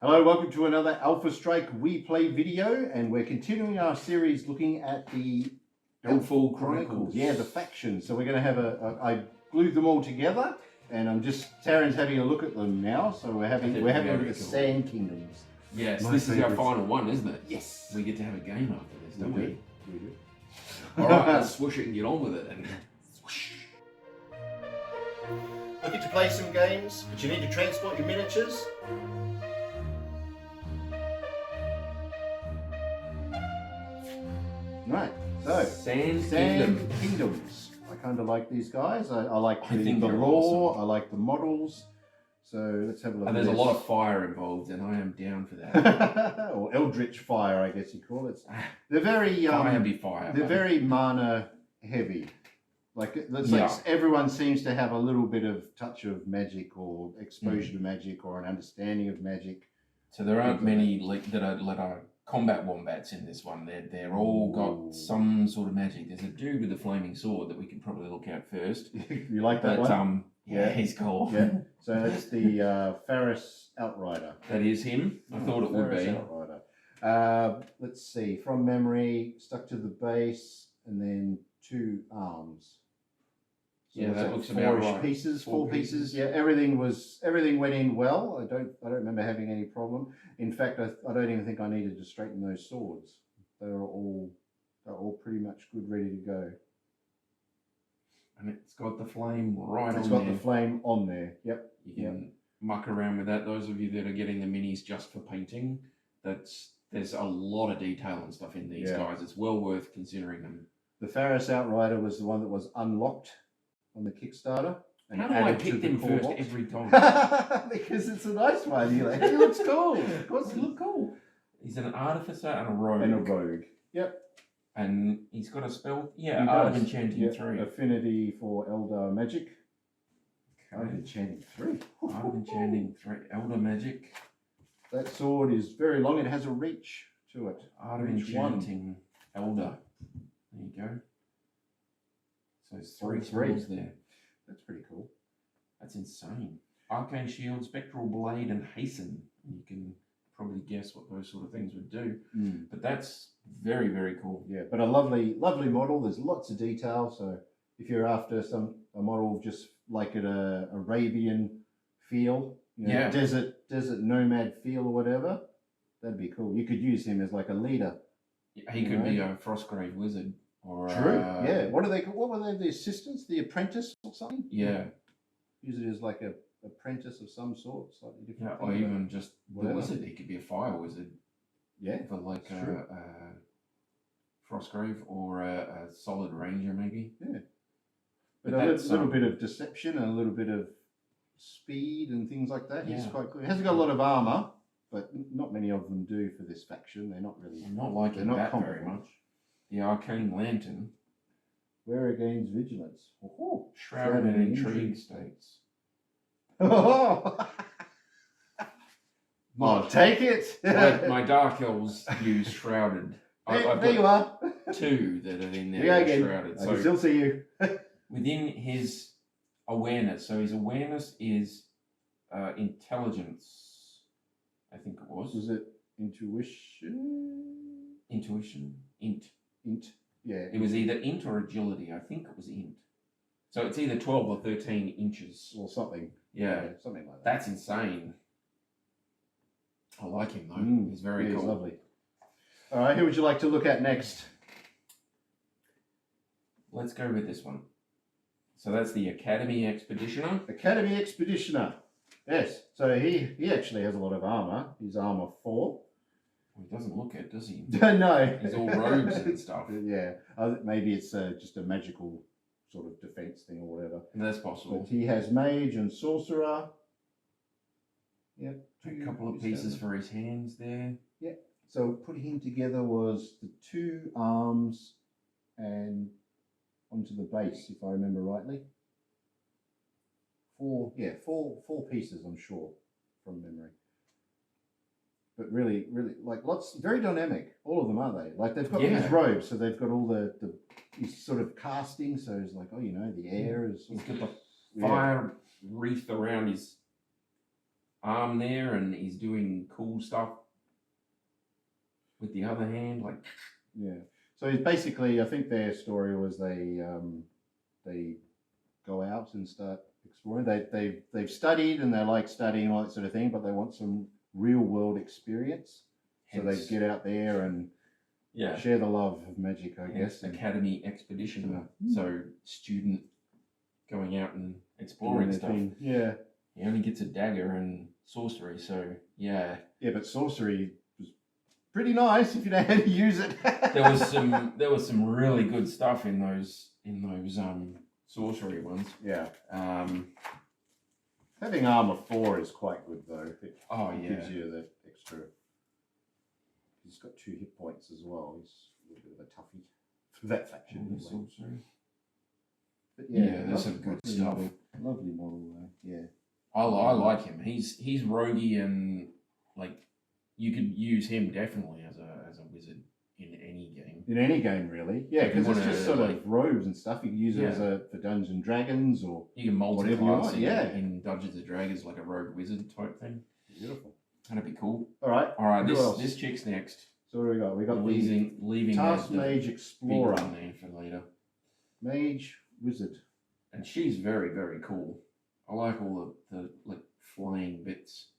Hello, welcome to another Alpha Strike We Play video, and we're continuing our series looking at the Elfall Chronicles. Yeah, the factions. So we're going to have I glued them all together, and Taryn's having a look at them now. So we're having a look at Sand Kingdoms. Yes, this is our final one, isn't it? Yes. We get to have a game after this, don't we? We do. All right, let's swoosh it and get on with it. And swoosh. Looking to play some games, but you need to transport your miniatures? Right, so Sand Kingdoms. I kind of like these guys. I like the think they're lore. awesome. I like the models. So let's have a look. And at there's this. a lot of fire involved, and I am down for that. Or Eldritch Fire, I guess you call it. They're very Fire be fire. they're very mana heavy. Like everyone seems to have a little bit of touch of magic or exposure to magic or an understanding of magic. So there aren't many that are combat wombats in this one. They're all got some sort of magic. There's a dude with a flaming sword that we can probably look at first. You like that one? Yeah, he's cool. Yeah. So that's the Faris Outrider. That is him. I thought it would be. Outrider. Let's see. From memory, stuck to the base, and then 2 arms. So yeah, that looks about right. Four pieces. Yeah, everything went in well. I don't remember having any problem. In fact, I don't even think I needed to straighten those swords. They're all pretty much good, ready to go. And it's got the flame right on there. It's got the flame on there. Yep. You can muck around with that. Those of you that are getting the minis just for painting, there's a lot of detail and stuff in these guys. It's well worth considering them. The Faris Outrider was the one that was unlocked on the Kickstarter. How do I pick them first every time? Because it's a nice one. You're like, he looks cool. Of course, he looks cool. He's an artificer and a rogue. Yep. And he's got a spell. Yeah, Art of Enchanting 3. Affinity for Elder Magic. Okay. Art of Enchanting 3. Art of Enchanting 3. Elder Magic. That sword is very long. It has a reach to it. Art of Enchanting Elder. There you go. So there's 3 spells there. That's pretty cool. That's insane. Arcane Shield, Spectral Blade, and Hasten. You can probably guess what those sort of things would do. But that's very, very cool. Yeah, but a lovely model. There's lots of detail. So if you're after a model just like an Arabian feel, desert nomad feel or whatever, that'd be cool. You could use him as like a leader. He could be a Frostgrave wizard. Or, True. Yeah. What are they? What were they? The assistants, the apprentice, or something? Yeah. Use it as like a apprentice of some sort, slightly different. Yeah, or even just the wizard. He could be a fire wizard. Yeah. For like a Frostgrave or a solid ranger, maybe. Yeah. But a little bit of deception and a little bit of speed and things like that. He's quite good. He hasn't got a lot of armor, but not many of them do for this faction. They're not really. I'm not liking that very much. The Arcane Lantern. Where gains vigilance. Shrouded in Intrigue states. Oh, take it. my Dark Elves use Shrouded. There you are. 2 that are in there Shrouded. I can still see you. Within his awareness. So his awareness is intelligence, I think it was. Was it intuition? Intuition? Int. Yeah. It was either int or agility. I think it was int. So it's either 12 or 13 inches. Or something. Yeah. Something like that. That's insane. I like him though. He's very cool. He's lovely. All right, who would you like to look at next? Let's go with this one. So that's the Academy Expeditioner. Academy Expeditioner. Yes. So he actually has a lot of armor. He's armor 4. He doesn't look it, does he? No. He's all robes and stuff. Yeah. Maybe it's just a magical sort of defense thing or whatever. That's possible. But he has mage and sorcerer. Yep. A couple of pieces for his hands there. Yep. So putting him together was the 2 arms and onto the base, if I remember rightly. 4 pieces, I'm sure, from memory. But really, like very dynamic. All of them, are they? Like they've got these robes, so they've got all the he's sort of casting. So it's like, the air is. He's got the fire wreath around his arm there, and he's doing cool stuff with the other hand, like. Yeah. So it's basically, I think their story was they go out and start exploring. They've studied and they like studying and all that sort of thing, but they want some real world experience. So they get out there and share the love of magic, I guess. Academy expedition. So student going out and exploring stuff. Yeah. He only gets a dagger and sorcery, so yeah. Yeah, but sorcery was pretty nice if you know how to use it. there was some really good stuff in those sorcery ones. Yeah. Having armor 4 is quite good though. It gives you the extra. He's got 2 hit points as well. He's a little bit of a toughie for that faction. Sorcery. But there's some good stuff. Lovely model though. Yeah. I like him. He's roguey, and like you could use him definitely as a wizard in any game. In any game, really. Yeah, because it's just sort of robes and stuff. You can use it for Dungeons and Dragons, or you can multi-class in Dungeons and Dragons like a rogue wizard type thing. Beautiful. That'd be cool. All right. This chick's next. So what do we got? We got leaving Task Mage Explorer. Big one there for later. Mage Wizard. And she's very, very cool. I like all the like flying bits.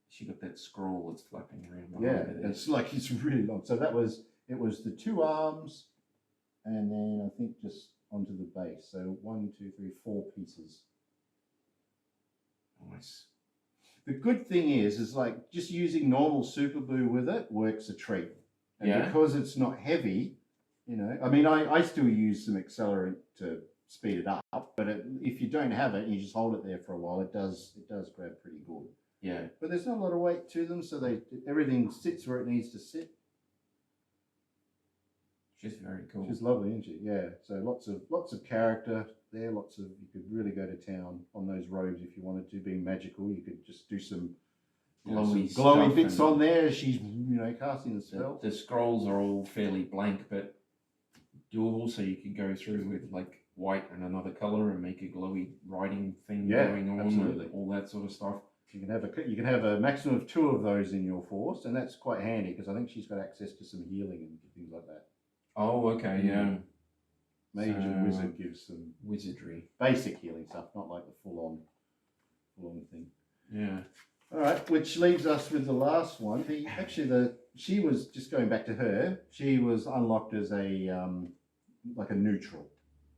She got that scroll that's flapping around behind her. It's really long. So it was the 2 arms, and then I think just onto the base. So 1, 2, 3, 4 pieces. Nice. The good thing is like just using normal super glue with it works a treat. And because it's not heavy, I mean, I still use some accelerant to speed it up, but if you don't have it and you just hold it there for a while, it does grab pretty good. Yeah. But there's not a lot of weight to them, so everything sits where it needs to sit. She's very cool. She's lovely, isn't she? Yeah. So lots of character there. You could really go to town on those robes if you wanted to. Being magical, you could just do some glowy bits on there. She's casting the spell. The scrolls are all fairly blank, but you could go through with like white and another color and make a glowy writing thing going on. Absolutely. All that sort of stuff. You can have a maximum of 2 of those in your force, and that's quite handy because I think she's got access to some healing and things like that. Oh, okay, yeah. Mage and Wizard gives some wizardry, basic healing stuff, not like the full on thing. Yeah. All right, which leaves us with the last one. She was just going back to her. She was unlocked as a like a neutral,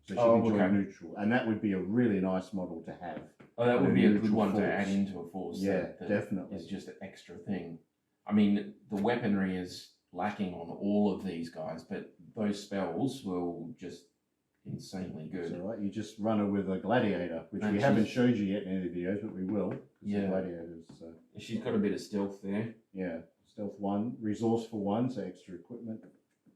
so she could join neutral, and that would be a really nice model to have. Oh, that would be a good one to add into a force. Yeah, definitely. It's just an extra thing. I mean, the weaponry is lacking on all of these guys, but those spells will just insanely good. That's all right. You just run her with a gladiator, which we haven't showed you yet in any videos, but we will. Yeah. Gladiators. She's got a bit of stealth there. Yeah. Stealth 1, resourceful 1, so extra equipment.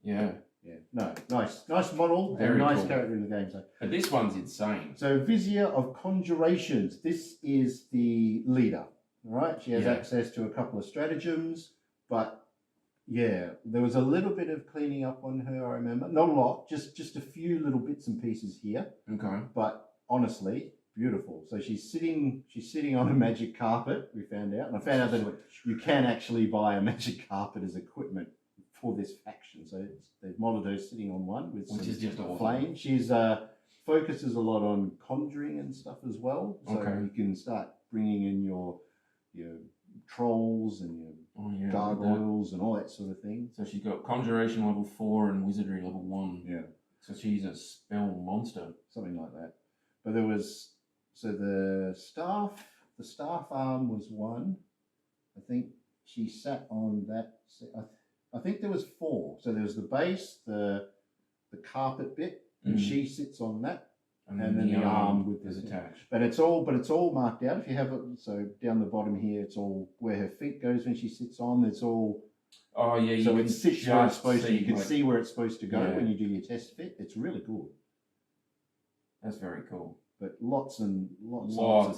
Yeah. Yeah. No, nice model. Very nice cool character in the game. But this one's insane. So Vizier of Conjurations. This is the leader. All right. She has access to a couple of stratagems, but yeah, there was a little bit of cleaning up on her, I remember. Not a lot, just a few little bits and pieces here. Okay. But honestly, beautiful. So she's sitting on a magic carpet, we found out. And I found out that you can actually buy a magic carpet as equipment for this faction. So they've modeled her sitting on one with which is just awesome. Flame. She's focuses a lot on conjuring and stuff as well. So you can start bringing in your trolls and your gargoyles and all that sort of thing. So she's got conjuration level 4 and wizardry level 1. Yeah. So she's a spell monster. Something like that. But there was the staff arm was 1. I think she sat on that. I think there was 4. So there was the base, the carpet bit, and she sits on that. And then the arm with this attached. But it's all marked out. If you have it, so down the bottom here, it's all where her feet goes when she sits on. It's all. Oh yeah. So it sits where it's supposed to. You can see where it's supposed to go when you do your test fit. It's really cool. That's very cool. But lots of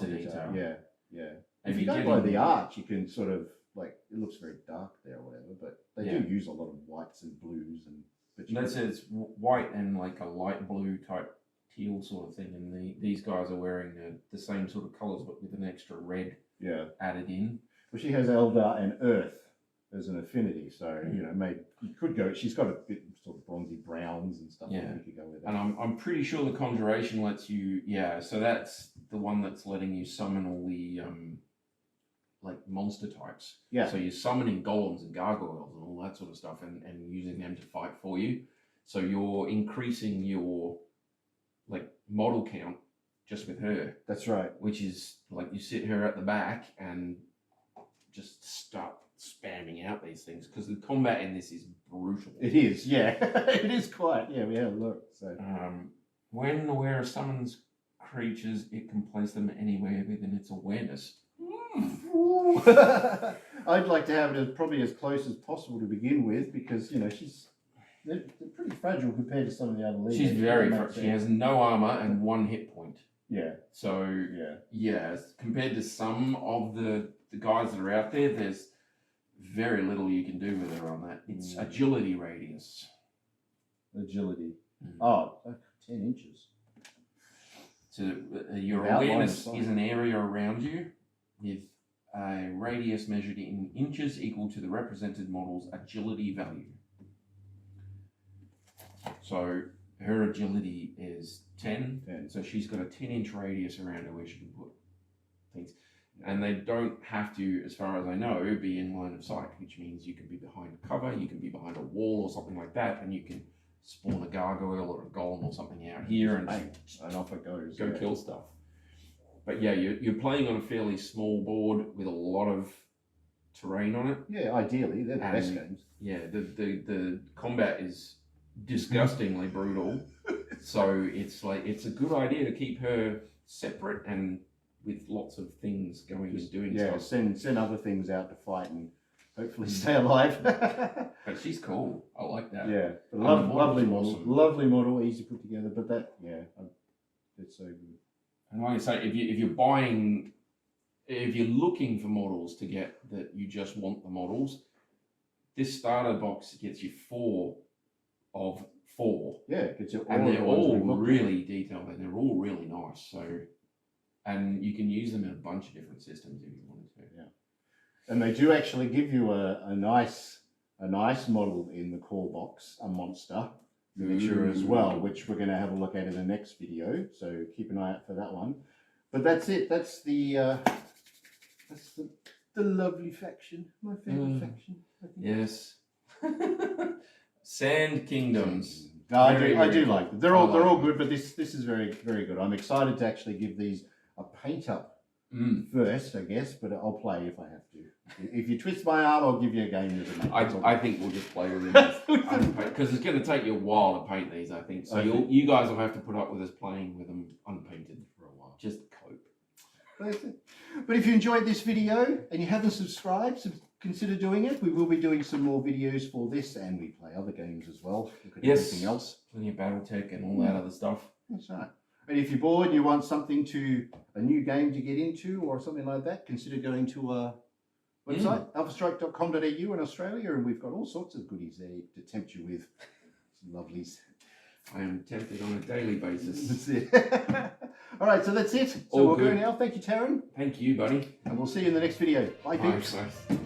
detail. Yeah. If you go by the art, you can sort of it looks very dark there or whatever. But they do use a lot of whites and blues That says white and like a light blue type teal sort of thing, and these guys are wearing the same sort of colours but with an extra red added in. Well, she has Eldar and Earth as an affinity, so you know, maybe you could go. She's got a bit sort of bronzy browns and stuff. Yeah. You could go with that. And I'm pretty sure the Conjuration lets you, so that's the one that's letting you summon all the like monster types. Yeah. So you're summoning golems and gargoyles and all that sort of stuff, and using them to fight for you. So you're increasing your like model count just with her. That's right. Which is like you sit her at the back and just start spamming out these things, because the combat in this is brutal. It is, yeah. It is quite. Yeah, we had a look. So when the wearer summons creatures, it can place them anywhere within its awareness. I'd like to have it as probably as close as possible to begin with, because you know they're pretty fragile compared to some of the other leaders. She's very fragile. She has no armor and 1 hit point. Yeah. So compared to some of the guys that are out there, there's very little you can do with her on that. It's agility radius. Agility. Oh, 10 inches. So your awareness is an area around you with a radius measured in inches equal to the represented model's agility value. So her agility is 10. So she's got a 10-inch radius around her where she can put things. And they don't have to, as far as I know, be in line of sight, which means you can be behind cover, you can be behind a wall or something like that, and you can spawn a gargoyle or a golem or something out here and off it goes. Go kill stuff. But yeah, you're playing on a fairly small board with a lot of terrain on it. Yeah, ideally, they're the best games. Yeah, the combat is disgustingly brutal. So it's a good idea to keep her separate and with lots of things going and doing stuff. Send other things out to fight and hopefully stay alive. But she's cool. I like that. Yeah, lovely model, awesome. Lovely model, easy to put together. But that, it's so good. And like I say, if you're looking for models to get that you just want the models, this starter box gets you 4 of 4. Yeah, it gets you all, and they're all really detailed and they're all really nice. So, and you can use them in a bunch of different systems if you wanted to. Yeah, and they do actually give you a nice model in the core box, a monster miniature as well, which we're going to have a look at in the next video. So keep an eye out for that one. But that's it. That's the lovely faction, my favorite faction. I think. Yes. Sand Kingdoms. No, I do like them. They're all good, but this is very, very good. I'm excited to actually give these a paint up first, I guess, but I'll play if I have to. If you twist my arm, I'll give you a game with it. I think we'll just play with them because it's going to take you a while to paint these. I think so. You guys will have to put up with us playing with them unpainted for a while. Just cope. But if you enjoyed this video and you haven't subscribed, consider doing it. We will be doing some more videos for this, and we play other games as well. Look at everything else. Plenty of BattleTech and all that other stuff. That's right. And if you're bored and you want a new game to get into or something like that, consider going to our website, alphastrike.com.au in Australia, and we've got all sorts of goodies there to tempt you with. Some lovelies. I am tempted on a daily basis. That's it. All right, so that's it. So we'll go now. Thank you, Taryn. Thank you, buddy. And we'll see you in the next video. Bye, peeps. Bye.